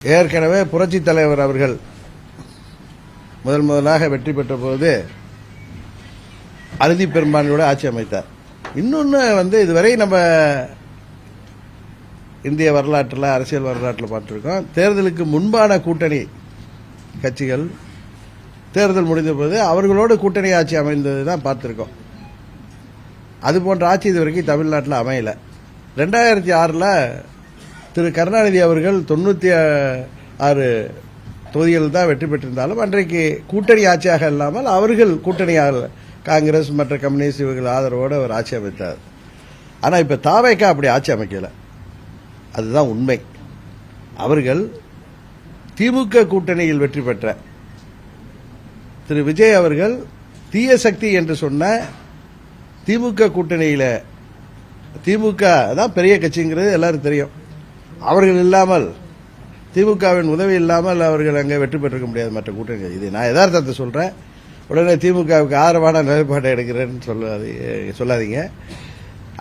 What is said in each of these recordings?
ஏற்கனவே புரட்சி தலைவர் அவர்கள் முதலாக வெற்றி பெற்ற போது அறுதி பெரும்பான்மையோட ஆட்சி அமைத்தார். இன்னொன்று இதுவரை நம்ம இந்திய வரலாற்றில் அரசியல் வரலாற்றில் பார்த்துருக்கோம். தேர்தலுக்கு முன்பான கூட்டணி கட்சிகள் தேர்தல் முடிந்த போது அவர்களோடு கூட்டணி ஆட்சி அமைந்தது தான் பார்த்துருக்கோம். அது போன்ற ஆட்சி இதுவரைக்கும் தமிழ்நாட்டில் அமையல. 2006 திரு கருணாநிதி அவர்கள் 96 தொகுதிகள் தான் வெற்றி பெற்றிருந்தாலும் அன்றைக்கு கூட்டணி ஆட்சியாக இல்லாமல் அவர்கள் கூட்டணியாக காங்கிரஸ் மற்ற கம்யூனிஸ்ட் இவர்கள் ஆதரவோடு அவர் ஆட்சி அமைத்தார். ஆனால் இப்போ தாவேக்கா அப்படி ஆட்சி அமைக்கல. அதுதான் உண்மை. அவர்கள் திமுக கூட்டணியில் வெற்றி பெற்ற திரு விஜய் அவர்கள் தீய சக்தி என்று சொன்ன திமுக கூட்டணியில திமுக தான் பெரிய கட்சிங்கிறது எல்லாரும் தெரியும். அவர்கள் இல்லாமல் திமுகவின் உதவி இல்லாமல் அவர்கள் அங்கே வெற்றி பெற்றிருக்க முடியாது மற்ற கூட்டணி. இது நான் யதார்த்தத்தை சொல்றேன். உடனே திமுகவுக்கு ஆதரவான நிலைப்பாட்டை எடுக்கிறேன்னு சொல்லாதீங்க.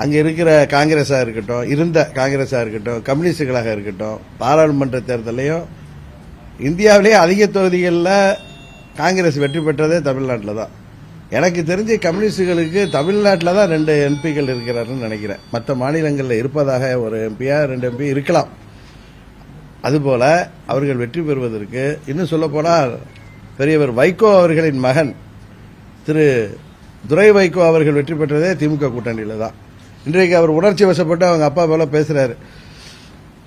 அங்கே இருக்கிற காங்கிரஸாக இருக்கட்டும், இருந்த காங்கிரஸாக இருக்கட்டும், கம்யூனிஸ்டுகளாக இருக்கட்டும், பாராளுமன்ற தேர்தலையும் இந்தியாவிலேயே அதிக தொகுதிகளில் காங்கிரஸ் வெற்றி பெற்றதே தமிழ்நாட்டில் தான். எனக்கு தெரிஞ்சு கம்யூனிஸ்டுகளுக்கு தமிழ்நாட்டில் தான் 2 எம்பிக்கள் இருக்கிறாருன்னு நினைக்கிறேன். மற்ற மாநிலங்களில் இருப்பதாக ஒரு எம்பியா 2 எம்பி இருக்கலாம். அதுபோல அவர்கள் வெற்றி பெறுவதற்கு இன்னும் சொல்ல போனால் பெரியவர் வைகோ அவர்களின் மகன் திரு துரை வைகோ அவர்கள் வெற்றி பெற்றதே திமுக கூட்டணியில் தான். இன்றைக்கு அவர் உணர்ச்சி வசப்பட்டு அவங்க அப்பா போல பேசுறாரு.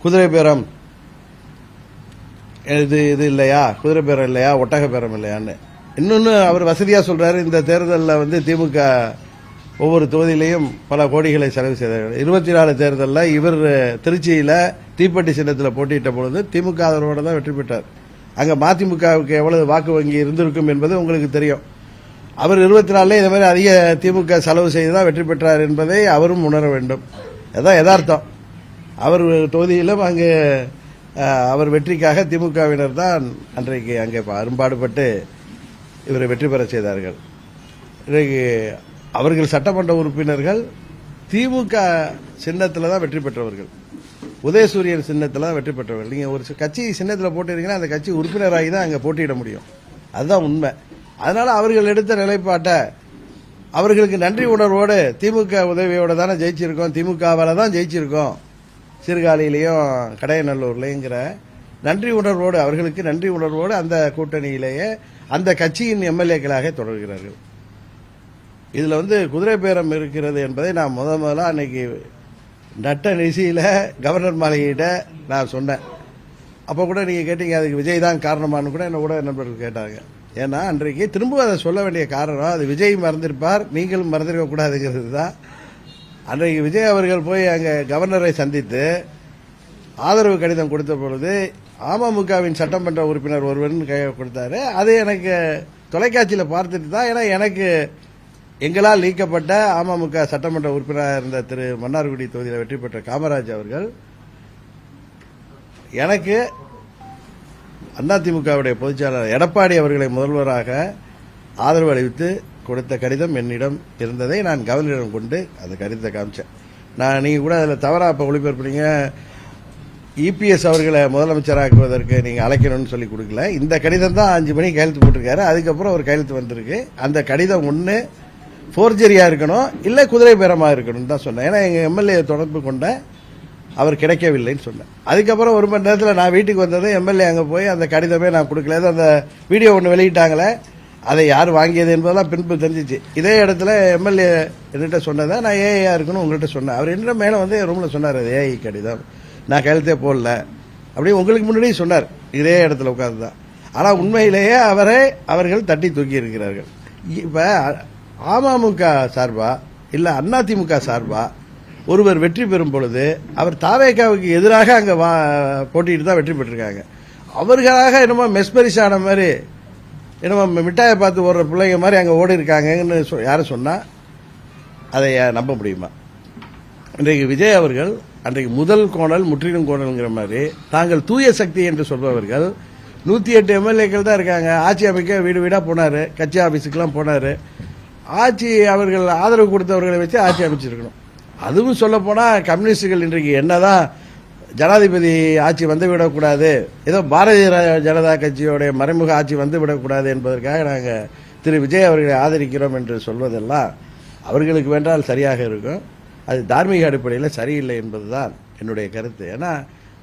குதிரை பேரம் இது இல்லையா, குதிரை பேரம் இல்லையா, ஒட்டக பேரம் இல்லையான்னு. இன்னொன்னு அவர் வசதியா சொல்றாரு. இந்த தேர்தலில் திமுக ஒவ்வொரு தொகுதியிலையும் பல கோடிகளை செலவு செய்தார். 24 தேர்தலில் இவர் திருச்சியில தீப்பெட்டி சின்னத்தில் போட்டியிட்ட பொழுது திமுக ஆதரவோடு தான் வெற்றி பெற்றார். அங்க மதிமுகவுக்கு எவ்வளவு வாக்கு வங்கி இருந்திருக்கும் என்பது உங்களுக்கு தெரியும். அவர் 24 இந்த மாதிரி அதிக திமுக செலவு செய்துதான் வெற்றி பெற்றார் என்பதை அவரும் உணர வேண்டும். அதான் யதார்த்தம். அவர் தொகுதியிலும் அங்கு அவர் வெற்றிக்காக திமுகவினர் தான் அன்றைக்கு அங்கே அரும்பாடுபட்டு இவரை வெற்றி பெற செய்தார்கள். இன்றைக்கு அவர்கள் சட்டமன்ற உறுப்பினர்கள் திமுக சின்னத்தில் தான் வெற்றி பெற்றவர்கள். உதயசூரியன் சின்னத்தில் தான் வெற்றி பெற்றவர்கள். நீங்க ஒரு கட்சி சின்னத்தில் போட்டிருக்கீங்கன்னா அந்த கட்சி உறுப்பினராகி தான் அங்கே போட்டியிட முடியும். அதுதான் உண்மை. அதனால அவர்கள் எடுத்த நிலைப்பாட்டை அவர்களுக்கு நன்றி உணர்வோடு திமுக உதவியோட தானே ஜெயிச்சிருக்கோம், திமுகவால தான் ஜெயிச்சிருக்கோம் சீர்காழியிலையும் கடையநல்லூர்லைங்கிற நன்றி உணர்வோடு அவர்களுக்கு நன்றி உணர்வோடு அந்த கூட்டணியிலேயே அந்த கட்சியின் எம்எல்ஏக்களாக தொடர்கிறார்கள். இதுல குதிரை பேரம் இருக்கிறது என்பதை நான் முதல்ல அன்னைக்கு நட்ட நிசியில கவர்னர் மாளிகையிட்ட நான் சொன்னேன். அப்ப கூட நீங்க கேட்டீங்க அதுக்கு விஜய் தான் காரணமானு கூட என்ன கூட நண்பர்கள் கேட்டாங்க. ஏன்னா அன்றைக்கு திரும்ப அதை சொல்ல வேண்டிய காரணம் அது விஜய் மறந்திருப்பார், நீங்களும் மறந்திருக்க கூடாதுங்கிறது தான். அன்றைக்கு விஜய் அவர்கள் போய் அங்க கவர்னரை சந்தித்து ஆதரவு கடிதம் கொடுத்த பொழுது அமமுகவின் சட்டமன்ற உறுப்பினர் ஒருவன் கொடுத்தாரு. அது எனக்கு தொலைக்காட்சியில் பார்த்துட்டு தான். ஏன்னா எனக்கு எங்களால் நீக்கப்பட்ட அமமுக சட்டமன்ற உறுப்பினராக இருந்த திரு மன்னார்குடி தொகுதியில் வெற்றி பெற்ற காமராஜ் அவர்கள் எனக்கு அதிமுகவுடைய பொதுச்செயலாளர் எடப்பாடி அவர்களை முதல்வராக ஆதரவு அளித்து கொடுத்த கடிதம் என்னிடம் இருந்ததை நான் கவர்னரிடம் கொண்டு அந்த கடிதத்தை காமிச்சேன். நீங்க கூட அதில் தவறா இப்ப ஒளிபரப்புறீங்க. இபிஎஸ் அவர்களை முதலமைச்சராக்குவதற்கு நீங்க அழைக்கணும்னு சொல்லி கொடுக்கல. இந்த கடிதம் தான் 5 மணிக்கு கையெழுத்து போட்டிருக்காரு. அதுக்கப்புறம் ஒரு கையெழுத்து வந்திருக்கு. அந்த கடிதம் ஒண்ணு போர்ஜரியா இருக்கணும், இல்ல குதிரை பேரமா இருக்கணும் தான் சொன்னேன். ஏன்னா எங்க எம்எல்ஏ தொடர்பு கொண்ட அவர் கிடைக்கவில்லைன்னு சொன்னேன். அதுக்கப்புறம் 1 மணி நேரத்தில் நான் வீட்டுக்கு வந்தது எம்எல்ஏ அங்க போய் அந்த கடிதமே நான் கொடுக்கல. அந்த வீடியோ ஒன்று வெளியிட்டாங்களே அதை யார் வாங்கியது என்பதெல்லாம் பின்பு தெரிஞ்சிச்சு. இதே இடத்துல எம்எல்ஏ என்கிட்ட சொன்னதை நான் ஏஐயா இருக்கணும் உங்கள்கிட்ட சொன்னேன். அவர் என்ன மேல ரூம்ல சொன்னார் அது ஏஐ கடிதம், நான் கையெழுத்தே போடல அப்படி உங்களுக்கு முன்னாடியே சொன்னார் இதே இடத்துல உட்கார்ந்துதான். ஆனா உண்மையிலேயே அவர்கள் தட்டி தூக்கி இருக்கிறார்கள். இப்ப அமமுக சார்பா இல்ல அதிமுக சார்பா ஒருவர் வெற்றி பெறும் பொழுது அவர் தாவேக்காவுக்கு எதிராக அங்க போட்டிட்டு தான் வெற்றி பெற்றிருக்காங்க. அவர்களாக என்னமோ மெஸ்மரிஸ் ஆன மாதிரி என்னமோ மிட்டாயை பார்த்து ஓடுற பிள்ளைங்க மாதிரி அங்க ஓடி இருக்காங்கன்னு யாரும் சொன்னா அதை நம்ப முடியுமா? இன்றைக்கு விஜய் அவர்கள் அன்றைக்கு முதல் கோணல் முற்றிலும் கோணல்ங்கிற மாதிரி தாங்கள் தூய சக்தி என்று சொல்பவர்கள் 108 எம்எல்ஏக்கள் தான் இருக்காங்க. ஆட்சி அமைக்க வீடு வீடா போனாரு, கட்சி ஆபீஸுக்கெல்லாம் போனாரு. ஆட்சி அவர்கள் ஆதரவு கொடுத்தவர்களை வச்சு ஆட்சி அமைச்சிருக்கணும். அதுவும் சொல்ல போனா கம்யூனிஸ்டுகள் இன்றைக்கு என்னதான் ஜனாதிபதி ஆட்சி வந்துவிடக்கூடாது, ஏதோ பாரதிய ஜனதா கட்சியோடைய மறைமுக ஆட்சி வந்துவிடக்கூடாது என்பதற்காக நாங்கள் திரு விஜய் அவர்களை ஆதரிக்கிறோம் என்று சொல்வதெல்லாம் அவர்களுக்கு வேண்டால் சரியாக இருக்கும். அது தார்மீக அடிப்படையில் சரியில்லை என்பதுதான் என்னுடைய கருத்து. ஏன்னா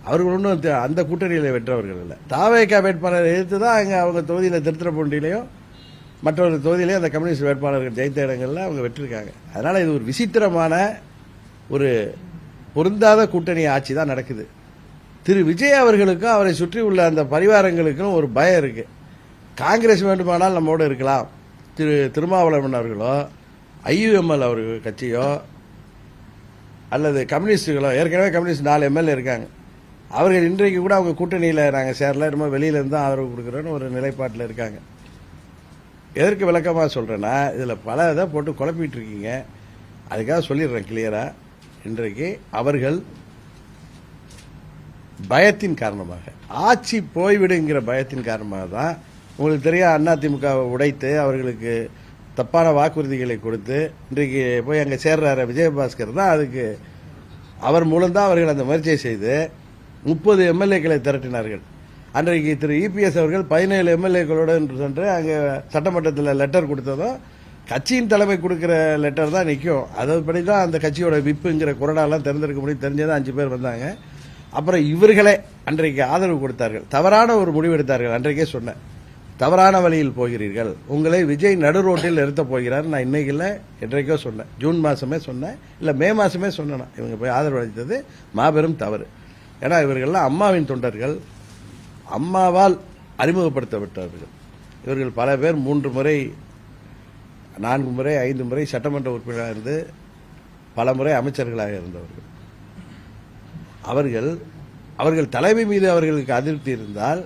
அவர்கள் ஒன்றும் அந்த கூட்டணியில் வென்றவர்கள் இல்லை. தாவேகா வேட்பாளரை எதிர்த்து தான் அங்கே அவங்க தொகுதியில் திருத்துறைப்பூண்டிலையும் மற்றொரு தொகுதியிலையும் அந்த கம்யூனிஸ்ட் வேட்பாளர்கள் ஜெயித்த இடங்களில் அவங்க வெற்றிருக்காங்க. அதனால் இது ஒரு விசித்திரமான ஒரு பொருந்தாத கூட்டணி ஆட்சி தான் நடக்குது. திரு விஜய் அவர்களுக்கும் அவரை சுற்றி உள்ள அந்த பரிவாரங்களுக்கும் ஒரு பயம் இருக்கு. காங்கிரஸ் வேண்டுமானால் நம்மோடு இருக்கலாம், திரு திருமாவளவன் அவர்களோ ஐயுஎம்எல் அவர்கள் கட்சியோ அல்லது கம்யூனிஸ்டுகளோ, ஏற்கனவே கம்யூனிஸ்ட் 4 எம்எல்ஏ இருக்காங்க, அவர்கள் இன்றைக்கு கூட அவங்க கூட்டணியில் நாங்கள் சேரல, நம்ம வெளியிலேருந்து தான் ஆதரவு கொடுக்குறோன்னு ஒரு நிலைப்பாட்டில் இருக்காங்க. எதற்கு விளக்கமாக சொல்கிறேன்னா, இதில் பல இதை போட்டு குழப்பிட்டு இருக்கீங்க. அதுக்காக சொல்லிடுறேன் கிளியராக. இன்றைக்கு அவர்கள் பயத்தின் காரணமாக, ஆட்சி போய்விடுங்கிற பயத்தின் காரணமாக தான், உங்களுக்கு தெரியும், அதிமுகவை உடைத்து அவர்களுக்கு தப்பான வாக்குறுதிகளை கொடுத்து இன்றைக்கு போய் அங்கே சேர்றாரு விஜயபாஸ்கர் தான். அதுக்கு அவர் மூலம்தான் அவர்கள் அந்த முயற்சியை செய்து 30 எம்எல்ஏக்களை திரட்டினார்கள். அன்றைக்கு திரு இபிஎஸ் அவர்கள் 17 எம்எல்ஏக்களோடு சென்று அங்கே சட்டமன்றத்தில் லெட்டர் கொடுத்ததும் கட்சியின் தலைமை கொடுக்கிற லெட்டர் தான் நிற்கும். அதுபடி தான் அந்த கட்சியோட விப்புங்கிற குரடாலாம் திறந்திருக்க முடியும். தெரிஞ்சதான் 5 பேர் வந்தாங்க. அப்புறம் இவர்களே அன்றைக்கு ஆதரவு கொடுத்தார்கள். தவறான ஒரு முடிவு எடுத்தார்கள். அன்றைக்கே சொன்னேன், தவறான வழியில் போகிறீர்கள், உங்களை விஜய் நடு ரோட்டில் நிறுத்தப் போகிறார். நான் இன்னைக்கு இல்லை, என்றைக்கோ சொன்னேன், ஜூன் மாசமே சொன்னேன், இல்லை மே மாசமே சொன்னேன். இவங்க போய் ஆதரவு அளித்தது மாபெரும் தவறு. ஏன்னா இவர்கள்லாம் அம்மாவின் தொண்டர்கள், அம்மாவால் அறிமுகப்படுத்தப்பட்டவர்கள். இவர்கள் பல பேர் 3 முறை 4 முறை 5 முறை சட்டமன்ற உறுப்பினராக இருந்து பல முறை அமைச்சர்களாக இருந்தவர்கள். அவர்கள் தலைமை மீது அவர்களுக்கு அதிருப்தி இருந்தால்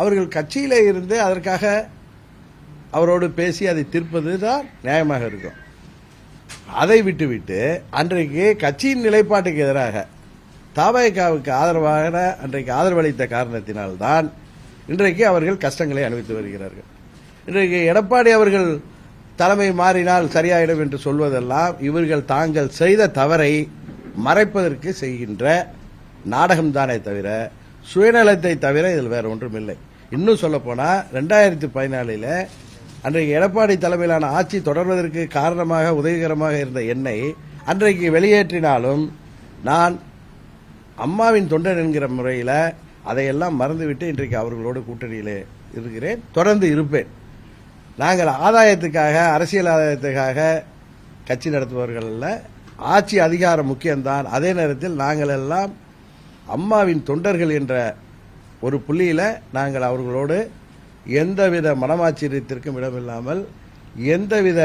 அவர்கள் கட்சியிலே இருந்து அதற்காக அவரோடு பேசி அதை தீர்ப்பது தான் நியாயமாக இருக்கும். அதை விட்டுவிட்டு அன்றைக்கு கட்சியின் நிலைப்பாட்டுக்கு எதிராக தவேகாவுக்கு ஆதரவாக அன்றைக்கு ஆதரவளித்த காரணத்தினால்தான் இன்றைக்கு அவர்கள் கஷ்டங்களை அனுபவித்து வருகிறார்கள். இன்றைக்கு எடப்பாடி அவர்கள் தலைமை மாறினால் சரியாயிடும் என்று சொல்வதெல்லாம் இவர்கள் தாங்கள் செய்த தவறை மறைப்பதற்கு செய்கின்ற நாடகம்தானே தவிர சுயநலத்தை தவிர இதில் வேற ஒன்றும் இல்லை. இன்னும் சொல்ல போனா 2014 அன்றைக்கு எடப்பாடி தலைமையிலான ஆட்சி தொடர்வதற்கு காரணமாக உதவிகரமாக இருந்த என்னை அன்றைக்கு வெளியேற்றினாலும் நான் அம்மாவின் தொண்டன் என்கிற முறையில் அதையெல்லாம் மறந்துவிட்டு இன்றைக்கு அவர்களோடு கூட்டணியிலே இருக்கிறேன், தொடர்ந்து இருப்பேன். நாங்கள் ஆதாயத்துக்காக, அரசியல் ஆதாயத்துக்காக கட்சி நடத்துபவர்கள் அல்ல. ஆட்சி அதிகாரம் முக்கியம்தான். அதே நேரத்தில் நாங்கள் எல்லாம் அம்மாவின் தொண்டர்கள் என்ற ஒரு புள்ளியில நாங்கள் அவர்களோடு எந்தவித மனமாச்சரியத்திற்கும் இடமில்லாமல், எந்தவித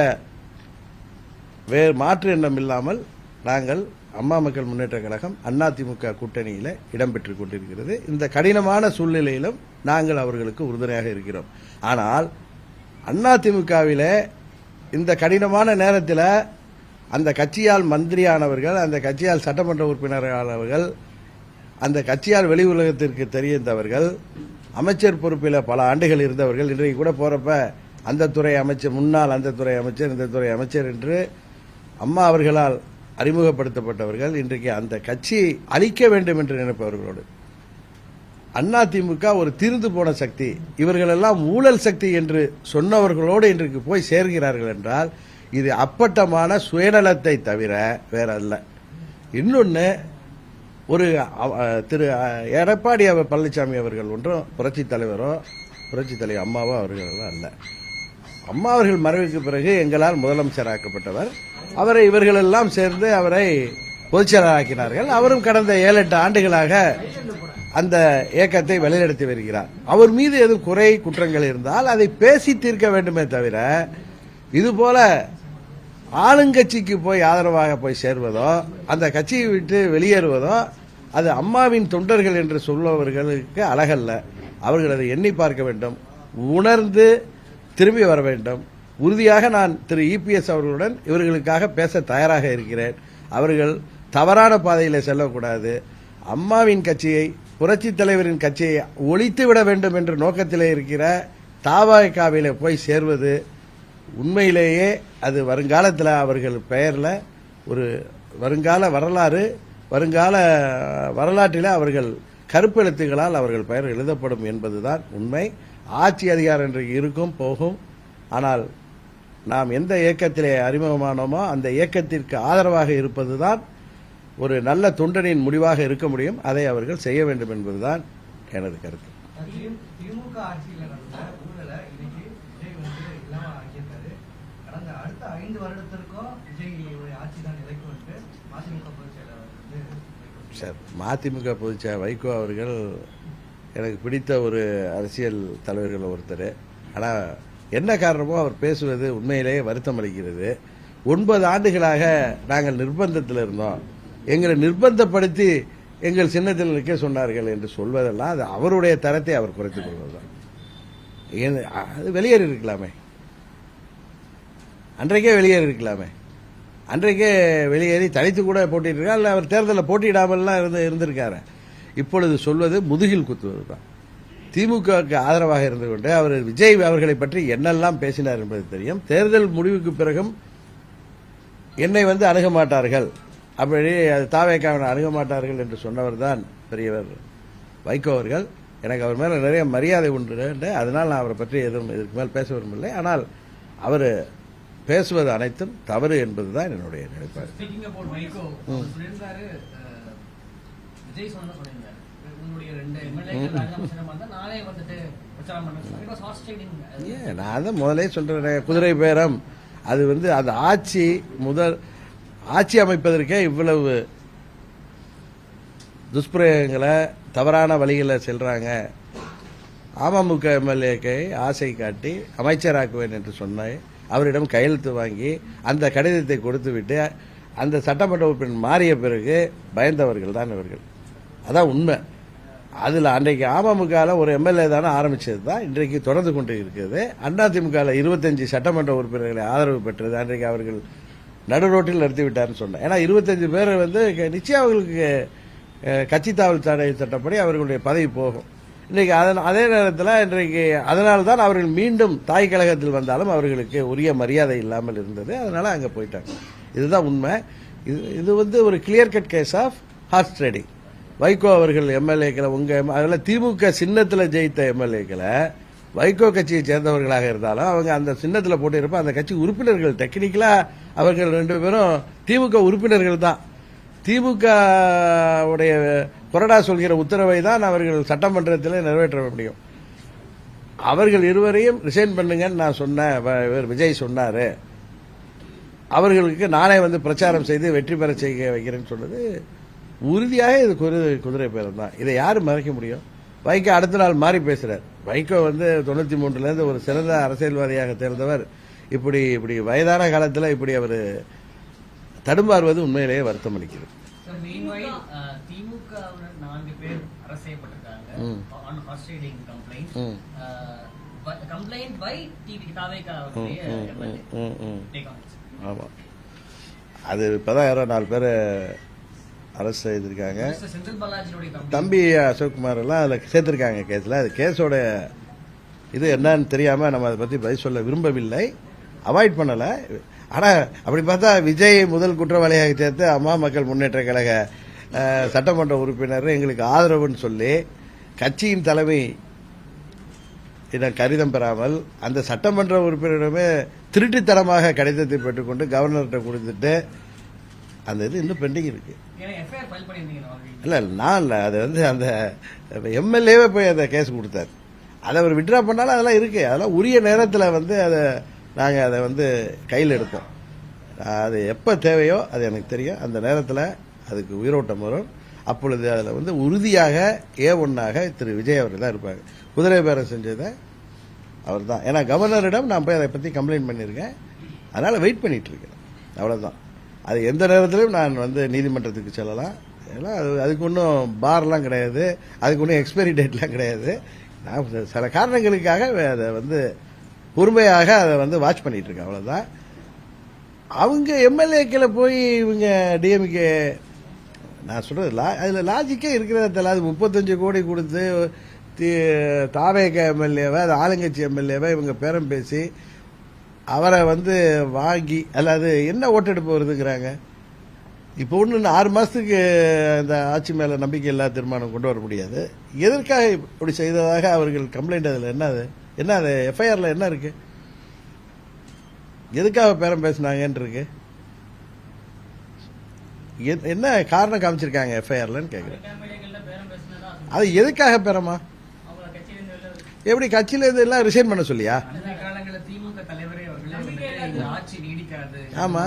மாற்று எண்ணம் இல்லாமல் நாங்கள் அம்மா மக்கள் முன்னேற்ற கழகம் அதிமுக கூட்டணியில இடம்பெற்றுக் கொண்டிருக்கிறது. இந்த கடினமான சூழ்நிலையிலும் நாங்கள் அவர்களுக்கு உறுதுணையாக இருக்கிறோம். ஆனால் அதிமுகவிலே இந்த கடினமான நேரத்தில் அந்த கட்சியால் மந்திரியானவர்கள், அந்த கட்சியால் சட்டமன்ற உறுப்பினரானவர்கள், அந்த கட்சியால் வெளி உலகத்திற்கு தெரிந்தவர்கள், அமைச்சர் பொறுப்பில் பல ஆண்டுகள் இருந்தவர்கள், இன்றைக்கு கூட போறப்ப அந்த துறை அமைச்சர், முன்னாள் அந்த துறை அமைச்சர், இந்த துறை அமைச்சர் என்று அம்மா அவர்களால் அறிமுகப்படுத்தப்பட்டவர்கள், இன்றைக்கு அந்த கட்சியை அழிக்க வேண்டும் என்று நினைப்பவர்களோடு அதிமுக ஒரு தீர்ந்து போன சக்தி, இவர்களெல்லாம் ஊழல் சக்தி என்று சொன்னவர்களோடு இன்றைக்கு போய் சேர்கிறார்கள் என்றால் இது அப்பட்டமான சுயநலத்தை தவிர வேற அல்ல. இன்னொன்னு, ஒரு திரு எடப்பாடி பழனிசாமி அவர்கள் ஒன்றும் புரட்சி தலைவரோ புரட்சி தலைவர் அம்மாவோ அவர்களோ அல்ல. அம்மா அவர்கள் மறைவுக்கு பிறகு எங்களால் முதலமைச்சராக்கப்பட்டவர். அவரை இவர்களெல்லாம் சேர்ந்து அவரை பொதுச்செயலாளராக்கினார்கள். அவரும் கடந்த 7-8 ஆண்டுகளாக அந்த இயக்கத்தை வழிநடத்தி வருகிறார். அவர் மீது எதுவும் குறை குற்றங்கள் இருந்தால் அதை பேசி தீர்க்க வேண்டுமே தவிர இதுபோல ஆளுங்கட்சிக்கு போய் ஆதரவாக போய் சேர்வதோ, அந்த கட்சியை விட்டு வெளியேறுவதோ அது அம்மாவின் தொண்டர்கள் என்று சொல்பவர்களுக்கு அழகல்ல. அவர்கள் அதை எண்ணி பார்க்க வேண்டும், உணர்ந்து திரும்பி வர வேண்டும். உறுதியாக நான் திரு இபிஎஸ் அவர்களுடன் இவர்களுக்காக பேச தயாராக இருக்கிறேன். அவர்கள் தவறான பாதையில் செல்லக்கூடாது. அம்மாவின் கட்சியை, புரட்சி தலைவரின் கட்சியை ஒழித்து விட வேண்டும் என்ற நோக்கத்திலே இருக்கிற தவேகாவிலே போய் சேர்வது உண்மையிலேயே அது வருங்காலத்தில் அவர்கள் பெயரில் ஒரு வருங்கால வரலாறு வருங்கால வரலாற்றில் அவர்கள் கருப்பெழுத்துகளால் அவர்கள் பெயர் எழுதப்படும் என்பதுதான் உண்மை. ஆட்சி அதிகாரம் இன்றைக்கு இருக்கும் போகும். ஆனால் நாம் எந்த இயக்கத்திலே அறிமுகமானோமோ அந்த இயக்கத்திற்கு ஆதரவாக இருப்பதுதான் ஒரு நல்ல தொண்டனின் முடிவாக இருக்க முடியும். அதை அவர்கள் செய்ய வேண்டும் என்பதுதான் எனது கருத்து. திமுக ஆட்சியில் நடந்த ஊழலை இன்னைக்கு விஜய் இல்லாம ஆக்கியிருக்காரு. கடந்த அடுத்த 5 வருடத்திற்கும் விஜய் ஆட்சி தான் நிலைக்கும் என்று மதிமுக பொதுச் செயலாளர் சார், மதிமுக பொதுச் செயலாளர் வைகோ அவர்கள் எனக்கு பிடித்த ஒரு அரசியல் தலைவர்கள் ஒருத்தர். ஆனால் என்ன காரணமோ அவர் பேசுவது உண்மையிலேயே வருத்தம் அளிக்கிறது. 9 ஆண்டுகளாக நாங்கள் நிர்பந்தத்தில் இருந்தோம், எங்களை நிர்பந்தப்படுத்தி எங்கள் சின்னத்தில் நிற்க சொன்னார்கள் என்று சொல்வதெல்லாம் அது அவருடைய தரத்தை அவர் குறைத்துக் கொள்வதுதான். அது வெளியேறி இருக்கலாமே, அன்றைக்கே வெளியேறி இருக்கலாமே. அன்றைக்கே வெளியேறி தனித்து கூட போட்டிட்டு அல்ல அவர் தேர்தலில் போட்டியிடாமல்லாம் இருந்திருக்காரு. இப்பொழுது சொல்வது முதுகில் குத்துவது தான். திமுகவுக்கு ஆதரவாக இருந்து கொண்டு அவர் விஜய் அவர்களை பற்றி என்னெல்லாம் பேசினார் என்பது தெரியும். தேர்தல் முடிவுக்கு பிறகும் என்னை அணுக மாட்டார்கள், அப்படி தாவேக்காவை அணுக மாட்டார்கள் என்று சொன்னவர் தான் பெரியவர் வைகோ அவர்கள். எனக்கு அவர் மேல நிறைய மரியாதை உண்டு, அதனால் நான் அவரை பற்றி எதுவும் இதுக்கு மேல் பேச விரும்பவில்லை. ஆனால் அவர் பேசுவது அனைத்தும் தவறு என்பதுதான் என்னுடைய நிலைப்பாடு. நான் தான் முதலே சொல்றேன், குதிரை பேரம் அது அந்த ஆட்சி அமைப்பதற்கே இவ்வளவு துஷ்பிரயோகங்களை தவறான வழிகளில் செல்றாங்க. அமமுக எம்எல்ஏக்கை ஆசை காட்டி அமைச்சராக்குவேன் என்று சொன்ன அவரிடம் கையெழுத்து வாங்கி அந்த கடிதத்தை கொடுத்து விட்டு அந்த சட்டமன்ற உறுப்பினர் மாறிய பிறகு பயந்தவர்கள் தான் இவர்கள். அதான் உண்மை. அதில் அன்றைக்கு அமமுகவில் ஒரு எம்எல்ஏ தானே ஆரம்பிச்சது தான் இன்றைக்கு தொடர்ந்து கொண்டு இருக்கிறது. அதிமுகவில் 25 சட்டமன்ற உறுப்பினர்களை ஆதரவு பெற்றது. அன்றைக்கு அவர்கள் நடு ரோட்டில் நிறுத்திவிட்டார்னு சொன்னேன். ஏன்னா 25 பேர் நிச்சயம் அவர்களுக்கு கட்சி தாவல் தடை சட்டப்படி அவர்களுடைய பதவி போகும். இன்றைக்கு அதே நேரத்தில் இன்றைக்கு அதனால தான் அவர்கள் மீண்டும் தாய் கழகத்தில் வந்தாலும் அவர்களுக்கு உரிய மரியாதை இல்லாமல் இருந்தது. அதனால அங்கே போயிட்டாங்க. இதுதான் உண்மை. இது ஒரு clear cut case of horse trading. Vaiko அவர்கள் எம்எல்ஏக்களை அதில் திமுக சின்னத்தில் ஜெயித்த எம்எல்ஏக்களை வைகோ கட்சியை சேர்ந்தவர்களாக இருந்தாலும் அவங்க அந்த சின்னத்தில் போட்டிருப்ப அந்த கட்சி உறுப்பினர்கள் டெக்னிக்கலா அவர்கள் 2 பேரும் திமுக உறுப்பினர்கள் தான். திமுக உடைய கொறடா சொல்கிற உத்தரவை தான் அவர்கள் சட்டமன்றத்தில் நிறைவேற்ற முடியும். அவர்கள் இருவரையும் ரிசைன் பண்ணுங்கன்னு நான் சொன்னேன், விஜய் சொன்னாரு. அவர்களுக்கு நானே பிரச்சாரம் செய்து வெற்றி பெற செய்ய வைக்கிறேன்னு சொன்னது உறுதியாக இது குதிரை பேரம் தான். இதை யாரும் மறைக்க முடியும்? வைகோ அடுத்த நாள் மாறி பேசுறார். வைகோ 93 ஒரு சிறந்த அரசியல்வாதியாக தேர்ந்தவர். இப்படி வயதான காலத்தில் இப்படி அவர் தடுமாறுவது உண்மையிலேயே வருத்தம் அளிக்கிறது. ஆமா, அது இப்பதான் யாரோ 4 பேர் அரசு செய்திருக்காங்க. தம்பி அசோக்குமார் எல்லாம் அதில் சேர்த்திருக்காங்க கேஸ்ல. அது கேஸோட இது என்னன்னு தெரியாம நம்ம அதை பத்தி பதில் சொல்ல விரும்பவில்லை, அவாய்ட் பண்ணல. ஆனா அப்படி பார்த்தா விஜய் முதல் குற்றவாளியாக சேர்த்து அம்மா மக்கள் முன்னேற்ற கழக சட்டமன்ற உறுப்பினர் எங்களுக்கு ஆதரவுன்னு சொல்லி கட்சியின் தலைமை கடிதம் பெறாமல் அந்த சட்டமன்ற உறுப்பினரிடமே திருட்டுத்தனமாக கடிதத்தை பெற்றுக்கொண்டு கவர்னர்கிட்ட கொடுத்துட்டு அந்த இது இன்னும் பெண்டிங் இருக்கு. இல்ல நான் இல்ல, அது அந்த எம்எல்ஏவே போய் அந்த கேஸ் கொடுத்தாரு. அதை அவர் விட்ரா பண்ணாலும் அதெல்லாம் இருக்கு. அதெல்லாம் உரிய நேரத்தில் அதை நாங்கள் அதை கையில் எடுப்போம். அது எப்போ தேவையோ அது எனக்கு தெரியும். அந்த நேரத்தில் அதுக்கு உயிரோட்டம் வரும். அப்பொழுது அதில் உறுதியாக A1ஆக திரு விஜய் அவர்கள் தான் இருப்பாங்க. குதிரை பேரம் செஞ்சதை அவர் தான். ஏன்னா கவர்னரிடம் நான் போய் அதை பற்றி கம்ப்ளைண்ட் பண்ணியிருக்கேன். அதனால் வெயிட் பண்ணிட்டு இருக்கேன். அவ்வளோதான். அது எந்த நேரத்திலும் நான் நீதிமன்றத்துக்கு செல்லலாம். ஏன்னா அதுக்கு ஒன்றும் பார்லாம் கிடையாது, அதுக்கு ஒன்றும் எக்ஸ்பைரி டேட்லாம் கிடையாது. நான் சில காரணங்களுக்காக அதை பொறுமையாக அதை வாட்ச் பண்ணிட்டு இருக்கேன். அவ்வளோதான். அவங்க எம்எல்ஏக்களை போய் இவங்க டிஎம்கே நான் சொல்றது அதில் லாஜிக்கே இருக்கிறதில்ல. அது 35 கோடி கொடுத்து தாவேக எம்எல்ஏவை, அது ஆளுங்கட்சி எம்எல்ஏவை இவங்க பேரம் பேசி அவரை வாங்கி, அல்லாது என்ன ஓட்டெடுப்பு வருதுங்கிறாங்க. இப்போ ஒன்று 6 மாதத்துக்கு அந்த ஆட்சி மேலே நம்பிக்கை இல்லாத தீர்மானம் கொண்டு வர முடியாது. எதற்காக இப்படி செய்ததாக அவர்கள் கம்ப்ளைண்ட் அதில் என்ன அது எஃப்ஐஆரில் என்ன இருக்கு? எதுக்காக பேரம் பேசினாங்கன்னு இருக்கு? என்ன காரணம் காமிச்சிருக்காங்க எஃப்ஐஆர்லன்னு கேட்குறேன். அது எதுக்காக பேரமா? எப்படி கட்சியில இருந்து எல்லாம் ரிசைன் பண்ண சொல்லியா? ஆமா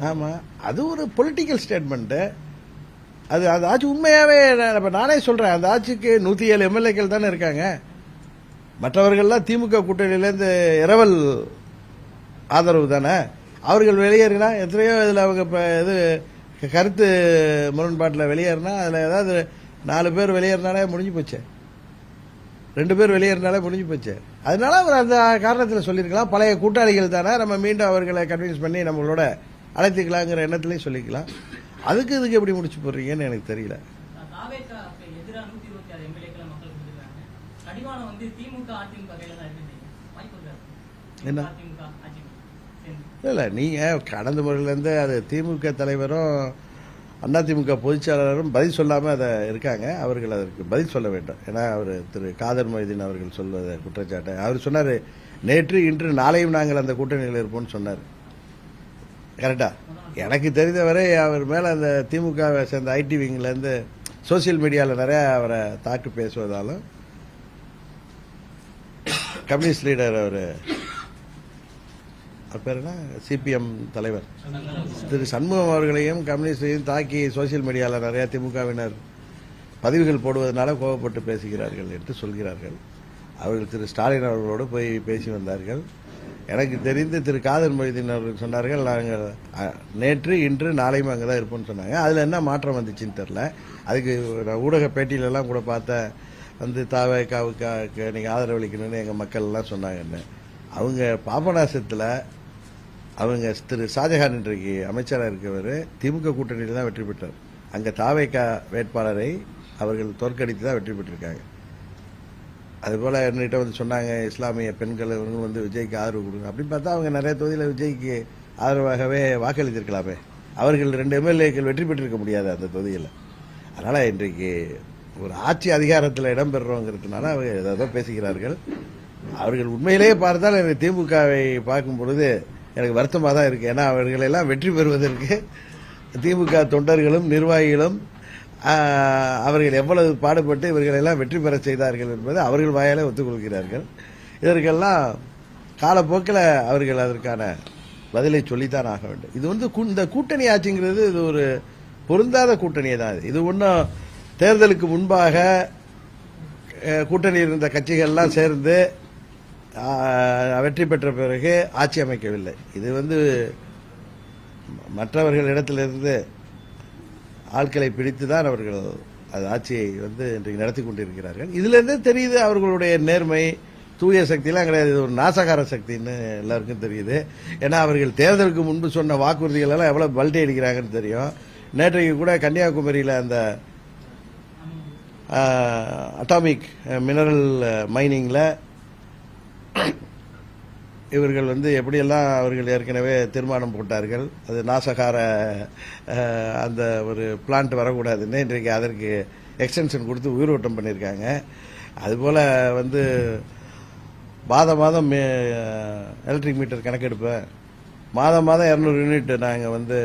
ஆமா, அது ஒரு பொலிட்டிக்கல் ஸ்டேட்மெண்ட். அது அந்த ஆட்சி உண்மையாவே நானே சொல்றேன், அந்த ஆட்சிக்கு 107 எம்எல்ஏக்கள் தானே இருக்காங்க. மற்றவர்கள்லாம் திமுக கூட்டணியிலேருந்து இரவல் ஆதரவு தானே. அவர்கள் வெளியேறினா எத்தனையோ இதில் அவங்க இப்போ இது கருத்து முரண்பாட்டில் வெளியேறினா அதில் ஏதாவது 4 பேர் வெளியேறினாலே முடிஞ்சு போச்சு, 2 பேர் வெளியேறினாலே முடிஞ்சு போச்சு. அதனால அவர் அந்த காரணத்தில் சொல்லியிருக்கலாம், பழைய கூட்டாளிகள் தானே, நம்ம மீண்டும் அவர்களை கன்வின்ஸ் பண்ணி நம்மளோட அழைத்துக்கலாங்கிற எண்ணத்திலையும் சொல்லிக்கலாம். அதுக்கு இதுக்கு எப்படி முடிச்சு போடுறீங்கன்னு எனக்கு தெரியல. என்ன இல்ல, நீங்க கடந்த முறையிலேருந்து அது திமுக தலைவரும் அதிமுக பொதுச்செயலாளரும் பதில் சொல்லாம அதை இருக்காங்க. அவர்கள் அதற்கு பதில் சொல்ல வேண்டும். ஏன்னா அவர் திரு காதர் மொய்தீன் அவர்கள் சொல்வதை குற்றச்சாட்டு அவர் சொன்னார், நேற்று இன்று நாளையும் நாங்கள் அந்த கூட்டணியில் இருப்போம்னு சொன்னார். கரெக்டா? எனக்கு தெரிந்தவரை அவர் மேல அந்த திமுகவை சேர்ந்த ஐடி விங்ல இருந்து சோசியல் மீடியாவில் நிறைய அவரை தாக்கு பேசுவதாலும், கம்யூனிஸ்ட் லீடர் அவர் பேர் என்ன, சிபிஎம் தலைவர் திரு சண்முகம் அவர்களையும் கம்யூனிஸ்டையும் தாக்கி சோசியல் மீடியாவில் நிறைய திமுகவினர் பதிவுகள் போடுவதனால கோபப்பட்டு பேசுகிறார்கள் என்று சொல்கிறார்கள். அவர்கள் திரு ஸ்டாலின் அவர்களோடு போய் பேசி வந்தார்கள். எனக்கு தெரிந்து திரு காதர் மொய்தீன் அவர்கள் சொன்னார்கள், நாங்கள் நேற்று இன்று நாளையும் அங்கே தான் இருப்போம்னு சொன்னாங்க. அதில் என்ன மாற்றம் வந்துச்சுன்னு தெரில. அதுக்கு ஊடக பேட்டியிலெல்லாம் கூட பார்த்தேன், வந்து தாவேக்காவுக்கு நீங்கள் ஆதரவளிக்கணும்னு எங்கள் மக்கள் எல்லாம் சொன்னாங்கன்னு. அவங்க பாபநாசத்தில் அவங்க திரு ஷாஜஹான் இன்றைக்கு அமைச்சராக இருக்கவர் திமுக கூட்டணியில் தான் வெற்றி பெற்றார். அங்கே தாவேக்கா வேட்பாளரை அவர்கள் தோற்கடித்து தான் வெற்றி பெற்றிருக்காங்க. அதுபோல் என்கிட்ட வந்து சொன்னாங்க, இஸ்லாமிய பெண்கள் வந்து விஜய்க்கு ஆதரவு கொடுங்க அப்படின்னு பார்த்தா அவங்க நிறைய தொகுதியில் விஜய்க்கு ஆதரவாகவே வாக்களித்திருக்கலாமே. அவர்கள் 2 எம்எல்ஏக்கள் வெற்றி பெற்றிருக்க முடியாது அந்த தொகுதியில். அதனால் இன்றைக்கு ஒரு ஆட்சி அதிகாரத்தில் இடம்பெறுறோங்கிறதுனால அவங்க ஏதோ பேசுகிறார்கள். அவர்கள் உண்மையிலேயே பார்த்தால் எனக்கு திமுகவை பார்க்கும் பொழுது எனக்கு வருத்தமாக தான் இருக்குது. ஏன்னா அவர்களெல்லாம் வெற்றி பெறுவதற்கு திமுக தொண்டர்களும் நிர்வாகிகளும் அவர்கள் எவ்வளவு பாடுபட்டு இவர்களெல்லாம் வெற்றி பெற செய்தார்கள் என்பது அவர்கள் வாயாலே ஒத்துக்கொள்கிறார்கள். இதற்கெல்லாம் காலப்போக்கில் அவர்கள் அதற்கான பதிலை சொல்லித்தான் ஆக வேண்டும். இது வந்து இந்த கூட்டணி ஆட்சிங்கிறது இது ஒரு பொருந்தாத கூட்டணியே தான். இது ஒன்றும் தேர்தலுக்கு முன்பாக கூட்டணியில் இருந்த கட்சிகள்லாம் சேர்ந்து வெற்றி பெற்ற பிறகு ஆட்சி அமைக்கவில்லை. இது வந்து மற்றவர்கள் இடத்திலிருந்து ஆட்களை பிடித்து தான் அவர்கள் அது ஆட்சியை வந்து இன்றைக்கு நடத்தி கொண்டிருக்கிறார்கள். இதிலிருந்து தெரியுது அவர்களுடைய நேர்மை, தூய சக்தியெல்லாம் கிடையாது, இது ஒரு நாசகார சக்தின்னு எல்லாருக்கும் தெரியுது. ஏன்னா அவர்கள் தேர்தலுக்கு முன்பு சொன்ன வாக்குறுதிகள் எல்லாம் எவ்வளவு பல்ட்டி அடிக்கிறாங்கன்னு தெரியும். நேற்றைக்கு கூட கன்னியாகுமரியில் அந்த அட்டாமிக் மினரல் மைனிங்கில் இவர்கள் வந்து எப்படியெல்லாம் அவர்கள் ஏற்கனவே தீர்மானம் போட்டார்கள், அது நாசகார அந்த ஒரு பிளான்ட் வரக்கூடாதுன்னு இன்றைக்கு அதற்கு எக்ஸ்டென்ஷன் கொடுத்து உயிரோட்டம் பண்ணியிருக்காங்க. அதுபோல் வந்து மாதம் எலக்ட்ரிக் மீட்டர் கணக்கெடுப்பேன், மாதம் 200 யூனிட் நாங்கள் வந்து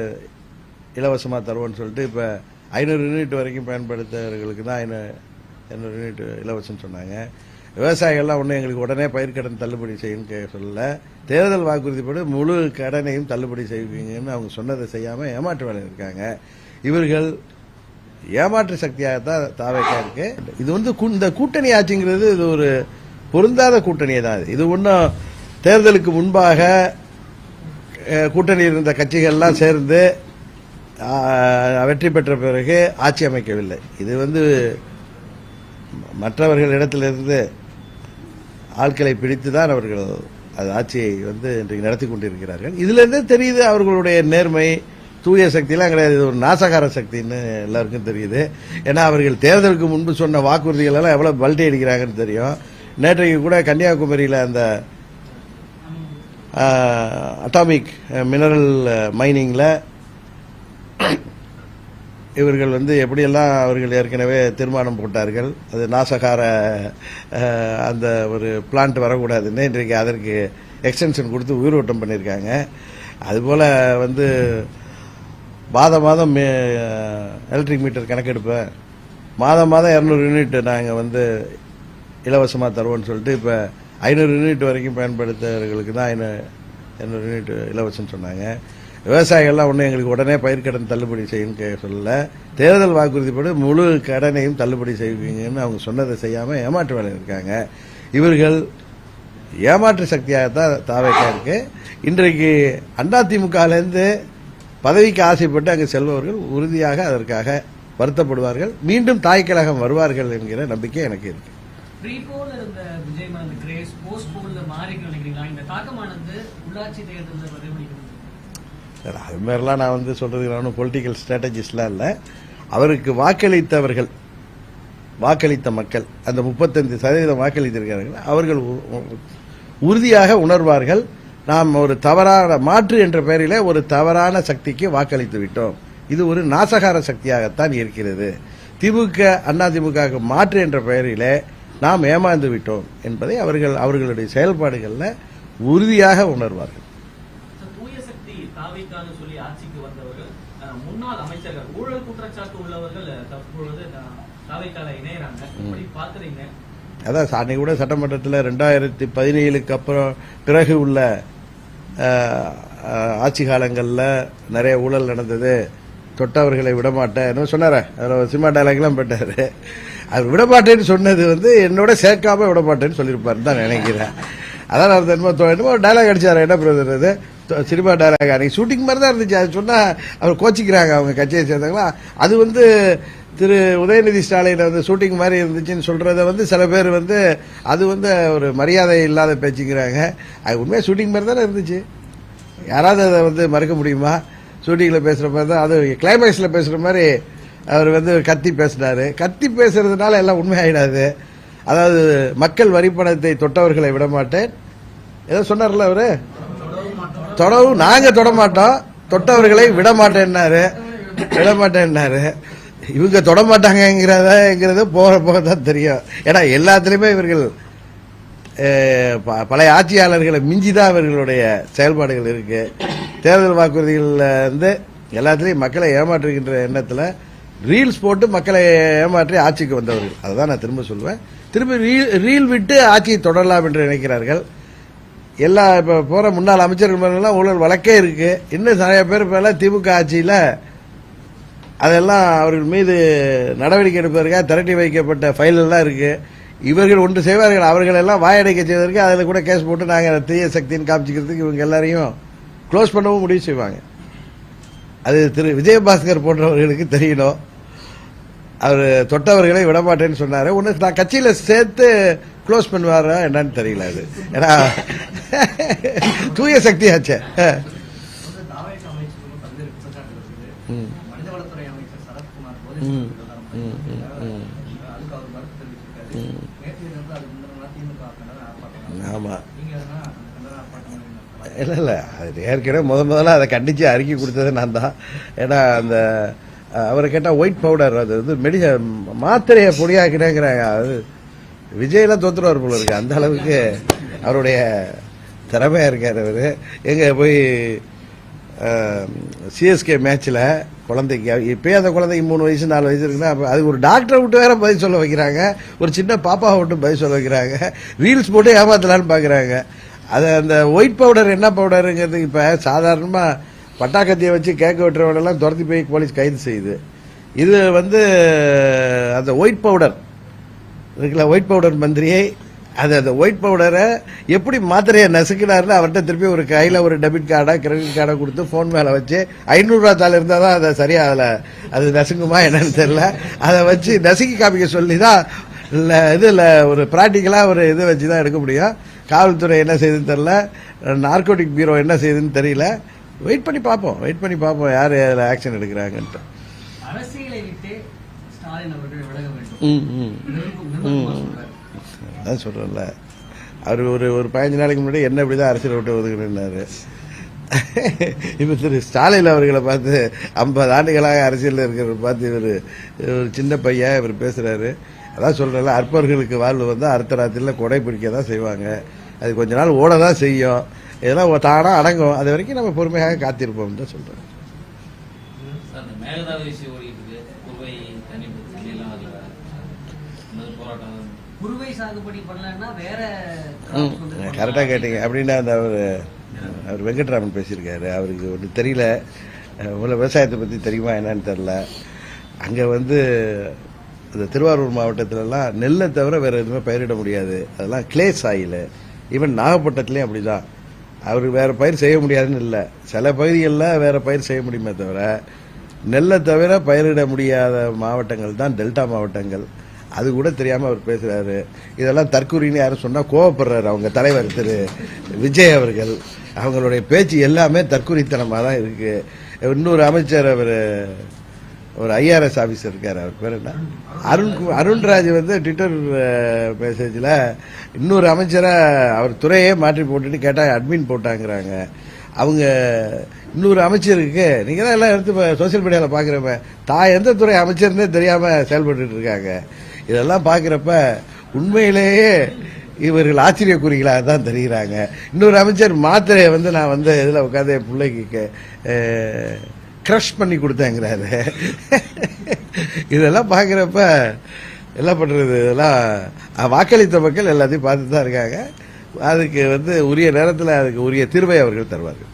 இலவசமாக தருவோம்னு சொல்லிட்டு இப்போ 500 யூனிட் வரைக்கும் பயன்படுத்துறவர்களுக்கு தான் 200 யூனிட் இலவசம்னு சொன்னாங்க. விவசாயிகள்லாம் ஒன்றும் எங்களுக்கு உடனே பயிர்க்கடன் தள்ளுபடி செய்யுன்னு சொல்லல, தேர்தல் வாக்குறுதிப்படி முழு கடனையும் தள்ளுபடி செய்வீங்கன்னு அவங்க சொன்னதை செய்யாமல் ஏமாற்று வேலை இருக்காங்க. இவர்கள் ஏமாற்று சக்தியாகத்தான் தாவேக்கா இருக்கு. இது வந்து இந்த கூட்டணி ஆட்சிங்கிறது இது ஒரு பொருந்தாத கூட்டணியே தான். இது ஒன்றும் தேர்தலுக்கு முன்பாக கூட்டணியில் இருந்த கட்சிகள்லாம் சேர்ந்து வெற்றி பெற்ற பிறகு ஆட்சி அமைக்கவில்லை. இது வந்து மற்றவர்கள் இடத்திலிருந்து ஆட்களை பிடித்து தான் அவர்கள் அது ஆட்சியை வந்து இன்றைக்கு நடத்தி கொண்டிருக்கிறார்கள். இதிலிருந்து தெரியுது அவர்களுடைய நேர்மை, தூய சக்தியெல்லாம் கிடையாது, இது ஒரு நாசகார சக்தின்னு எல்லாருக்கும் தெரியுது. ஏன்னா அவர்கள் தேர்தலுக்கு முன்பு சொன்ன வாக்குறுதிகள் எல்லாம் எவ்வளவு பல்ட்டி அடிக்கிறாங்கன்னு தெரியும். நேற்றைக்கு கூட கன்னியாகுமரியில் அந்த அட்டாமிக் மினரல் மைனிங்கில் இவர்கள் வந்து எப்படியெல்லாம் அவர்கள் ஏற்கனவே தீர்மானம் போட்டார்கள், அது நாசகார அந்த ஒரு பிளான்ட் வரக்கூடாதுன்னு இன்றைக்கு அதற்கு எக்ஸ்டென்ஷன் கொடுத்து உயிரோட்டம் பண்ணியிருக்காங்க. அதுபோல் வந்து மாதம் எலக்ட்ரிக் மீட்டர் கணக்கெடுப்பேன், மாதம் 200 யூனிட் நாங்கள் வந்து இலவசமாக தருவோம்னு சொல்லிட்டு இப்போ 500 யூனிட் வரைக்கும் பயன்படுத்துறவர்களுக்கு தான் 200 யூனிட் இலவசம்னு சொன்னாங்க. விவசாயிகள்லாம் ஒன்றும் எங்களுக்கு உடனே பயிர்க்கடன் தள்ளுபடி செய்யுன்னு சொல்லல, தேர்தல் வாக்குறுதிப்படி முழு கடனையும் தள்ளுபடி செய்வீங்கன்னு அவங்க சொன்னதை செய்யாமல் ஏமாற்று வேலை இருக்காங்க. இவர்கள் ஏமாற்று சக்தியாகத்தான் தாவேக்கா இருக்கு. இன்றைக்கு அதிமுகலேருந்து பதவிக்கு ஆசைப்பட்டு அங்கு செல்பவர்கள் உறுதியாக அதற்காக வருத்தப்படுவார்கள், மீண்டும் தாய் கழகம் வருவார்கள் என்கிற நம்பிக்கை எனக்கு இருக்கு. ப்ரீ போல் இருந்த விஜய் அந்த கிரேஸ் போஸ்ட் போல்ல மாறி நினைக்கிறீங்களா? இந்த தாக்கமானது உள்ளாட்சி தேர்தலில் பிரதிபலிக்கிறது. அது மாதிரிலாம் நான் வந்து சொல்றதுக்கு பொலிட்டிக்கல் ஸ்ட்ராட்டஜிஸ்ட்லாம் இல்லை. அவருக்கு வாக்களித்தவர்கள், வாக்களித்த மக்கள், அந்த 35% வாக்களித்திருக்கிறார்கள், அவர்கள் உறுதியாக உணர்வார்கள், நாம் ஒரு தவறான மாற்று என்ற பெயரிலே ஒரு தவறான சக்திக்கு வாக்களித்து விட்டோம், இது ஒரு நாசகார சக்தியாகத்தான் இருக்கிறது, திமுக அதிமுக மாற்று என்ற பெயரிலே நாம் ஏமாந்து விட்டோம் என்பதை அவர்களுடைய செயல்பாடுகளில் உறுதியாக உணர்வார்கள். தூய சக்தி தாவேக்கான்னு சொல்லி ஆட்சிக்கு வந்தவர்கள் முன்னாள் அமைச்சர்கள் ஊழல் குற்றச்சாட்டு உள்ளவர்கள் தற்பொழுது தாவேக்கால இணையறாங்க, எப்படி பாக்குறீங்க? அதான் அன்னைக்கு கூட சட்டமன்றத்தில் 2017க்கு அப்புறம் பிறகு உள்ள ஆட்சி காலங்களில் நிறைய ஊழல் நடந்தது, தொட்டவர்களை விடமாட்டேன் என்ன சொன்னார, அதில் சினிமா டைலாக்லாம் போட்டாரு. அது விடமாட்டேன்னு சொன்னது வந்து என்னோட சேர்க்காம விடமாட்டேன்னு சொல்லியிருப்பாருன்னு தான் நினைக்கிறேன். அதான் நான் என்னமோ டைலாக் அடிச்சாரு, என்ன பிரதர் அது சினிமா டைலாக், அன்னைக்கு ஷூட்டிங் மாதிரி தான் இருந்துச்சு. அது சொன்னா அவர் கோச்சிக்கிறாங்க அவங்க கட்சியை சேர்ந்தாங்களா. அது வந்து திரு உதயநிதி ஸ்டாலின் வந்து ஷூட்டிங் மாதிரி இருந்துச்சுன்னு சொல்றத வந்து சில பேர் வந்து அது வந்து ஒரு மரியாதை இல்லாத பேச்சுக்கிறாங்க. அது உண்மையாக ஷூட்டிங் மாதிரி தானே இருந்துச்சு, யாராவது அதை வந்து மறக்க முடியுமா? ஷூட்டிங்கில் பேசுகிற மாதிரி தான், அது கிளைமேக்ஸில் பேசுகிற மாதிரி அவர் வந்து கத்தி பேசினாரு. கத்தி பேசுறதுனால எல்லாம் உண்மையாயிடாது. அதாவது மக்கள் வரிப்பணத்தை தொட்டவர்களை விடமாட்டேன் ஏதோ சொன்னார்ல அவரு, தொடவும் நாங்க தொடமாட்டோம், தொட்டவர்களை விடமாட்டேன்னாரு. இவங்க தொடமாட்டாங்கிறத போக போக தான் தெரியும். ஏன்னா எல்லாத்துலேயுமே இவர்கள் பழைய ஆட்சியாளர்களை மிஞ்சிதான் இவர்களுடைய செயல்பாடுகள் இருக்கு. தேர்தல் வாக்குறுதிகளில் வந்து எல்லாத்திலையும் மக்களை ஏமாற்றுகின்ற எண்ணத்தில் ரீல்ஸ் போட்டு மக்களை ஏமாற்றி ஆட்சிக்கு வந்தவர்கள். அதுதான் நான் திரும்ப சொல்லுவேன். திரும்ப ரீல் விட்டு ஆட்சியை தொடரலாம் என்று நினைக்கிறார்கள். எல்லா இப்போ போகிற முன்னாள் அமைச்சர்கள் மேலாம் ஊழல் வழக்கே இருக்கு. இன்னும் நிறைய பேர் மேலே திமுக ஆட்சியில் அதெல்லாம் அவர்கள் மீது நடவடிக்கை எடுப்பதற்காக திரட்டி வைக்கப்பட்ட ஃபைலெல்லாம் இருக்கு. இவர்கள் ஒன்று செய்வார்கள், அவர்கள் எல்லாம் வாயடைக்க செய்வதற்கு அதில் கூட கேஸ் போட்டு நாங்கள் தீய சக்தின்னு காமிச்சிக்கிறதுக்கு இவங்க எல்லாரையும் க்ளோஸ் பண்ணவும் முடிவு செய்வாங்க. அது திரு விஜயபாஸ்கர் போன்றவர்களுக்கு தெரியணும். அவர் தொட்டவர்களை விடமாட்டேன்னு சொன்னார். ஒன்று நான் கட்சியில் சேர்த்து க்ளோஸ் பண்ணுவாரா என்னன்னு தெரியல. அது ஏன்னா தூய சக்தியாச்சே. மனிதவளத்துறை அமைச்சர் சரத்குமார் ஆமா இல்ல அது ஏற்கனவே முதல்ல அதை கண்டிச்சு அறிக்கை கொடுத்தது நான் தான். ஏன்னா அந்த அவரை கேட்டா ஒயிட் பவுடர், அது வந்து மாத்திரையை பொடியாக்கிறேங்கிறாங்க. அது விஜயெல்லாம் தோத்துருவார் போல இருக்கு, அந்த அளவுக்கு அவருடைய திறமையா இருக்காரு அவரு. எங்க போய் சிஎஸ்கே மேட்ச்ல குழந்தைக்கு இப்பயே அந்த குழந்தைக்கு 3 வயசு 4 வயசு இருக்குன்னா அது ஒரு டாக்டரை விட்டு வேற பதில் சொல்ல வைக்கிறாங்க, ஒரு சின்ன பாப்பாவை விட்டு பதில் சொல்ல வைக்கிறாங்க, ரீல்ஸ் போட்டு ஏமாத்தலான்னு பாக்குறாங்க. அது அந்த ஒயிட் பவுடர் என்ன பவுடருங்கிறது இப்ப சாதாரணமா பட்டாக்கத்தியை வச்சு கேட்க விட்டுறவனெல்லாம் துரத்தி போய் போலீஸ் கைது செய்யுது. இது வந்து அந்த ஒயிட் பவுடர் இருக்குல்ல, ஒயிட் பவுடர் மந்திரியை, அது அந்த ஒயிட் பவுடரை எப்படி மாத்திரையை நசுக்கினார்னு அவர்கிட்ட திருப்பி ஒரு கையில் ஒரு டெபிட் கார்டா கிரெடிட் கார்டை கொடுத்து ஃபோன் மேலே வச்சு 500 ரூபா தாள் இருந்தால் தான் அதை சரியா அதில் அது நசுங்குமா என்னன்னு தெரியல, அதை வச்சு நசுக்கி காமிக்க சொல்லி தான் இதில் ஒரு ப்ராக்டிக்கலாக ஒரு இதை வச்சு தான் எடுக்க முடியும். காவல்துறை என்ன செய்யுதுன்னு தெரியல, நார்கோட்டிக் பியூரோ என்ன செய்யுதுன்னு தெரியல. வெயிட் பண்ணி பார்ப்போம் யார் அதில் ஆக்ஷன் எடுக்கிறாங்கன்ட்டு. அரசியலை விட்டு ஸ்டாலின் அவர்கள் விலக வேண்டும் அதான் சொல்றேன்ல, அவர் ஒரு 15 நாளைக்கு முன்னாடி என்ன இப்படிதான் அரசியல் விட்டு ஒதுக்குறாரு. இப்ப திரு ஸ்டாலின் அவர்களை பார்த்து 50 ஆண்டுகளாக அரசியலில் இருக்கிறவர் பார்த்து இவர் ஒரு சின்ன பையன் இவர் பேசுறாரு. அதான் சொல்றேன்ல, அற்பர்களுக்கு வாழ்வு வந்து அடுத்த ராத்திரில கொடை பிடிக்க தான் செய்வாங்க. அது கொஞ்ச நாள் ஓட தான் செய்யும். இதெல்லாம் தானா அடங்கும். அது வரைக்கும் நம்ம பொறுமையாக காத்திருப்போம் தான் சொல்றேன். அந்த மேகதாது விஷயம் ஓடிட்டு இருக்கு. குறுவை தண்ணியெல்லாம் வரல. அந்த போராட்டம் குறுவை சாகுபடி பண்ணலன்னா வேற கரெக்டாக கேட்டீங்க. அப்படின்னா அந்த அவர் வெங்கட்ராமன் பேசியிருக்காரு. அவருக்கு ஒன்றும் தெரியல. உள்ள விவசாயத்தை பற்றி தெரியுமா என்னன்னு தெரில. அங்கே வந்து இந்த திருவாரூர் மாவட்டத்திலலாம் நெல்லை தவிர வேறு எதுவுமே பயிரிட முடியாது. அதெல்லாம் கிளே சாயில். ஈவன் நாகப்பட்டினத்துலேயும் அப்படி தான். அவர் வேறு பயிர் செய்ய முடியாதுன்னு இல்லை. சில பகுதிகளில் வேறு பயிர் செய்ய முடியுமே தவிர நெல்லை தவிர பயிரிட முடியாத மாவட்டங்கள் தான் டெல்டா மாவட்டங்கள். அது கூட தெரியாமல் அவர் பேசுகிறாரு. இதெல்லாம் தற்கூரின்னு யாரும் சொன்னால் கோவப்படுறாரு அவங்க தலைவர் திரு விஜய் அவர்கள். அவங்களுடைய பேச்சு எல்லாமே தற்கூரித்தனமாக தான் இருக்கு. இன்னொரு அமைச்சர் அவர் ஒரு ஐஆர்எஸ் ஆஃபீஸர் இருக்கார். அவர் பேர் என்ன, அருண்ராஜ் வந்து ட்விட்டர் மெசேஜில் இன்னொரு அமைச்சரை அவர் துறையே மாற்றி போட்டுட்டு கேட்டால் அட்மின் போட்டாங்கிறாங்க. அவங்க இன்னொரு அமைச்சருக்கு நீங்கள் தான் எல்லாம் எடுத்து சோசியல் மீடியாவில் பார்க்குறப்ப தான் எந்த துறை அமைச்சர்னே தெரியாமல் செயல்பட்டு இருக்காங்க. இதெல்லாம் பார்க்குறப்ப உண்மையிலேயே இவர்கள் ஆச்சரியக்குறிகளாக தான் தெரிகிறாங்க. இன்னொரு அமைச்சர் மாத்திரையை வந்து நான் வந்து இதில் உட்காந்து என் பிள்ளைக்கு க்ரஷ் பண்ணி கொடுத்தேங்கிறாரு. இதெல்லாம் பார்க்குறப்ப என்ன பண்ணுறது, இதெல்லாம் வாக்களித்த மக்கள் எல்லாத்தையும் பார்த்து தான் இருக்காங்க. அதுக்கு வந்து உரிய நேரத்தில் அதுக்கு உரிய தீர்வை அவர்கள் தருவார்கள்.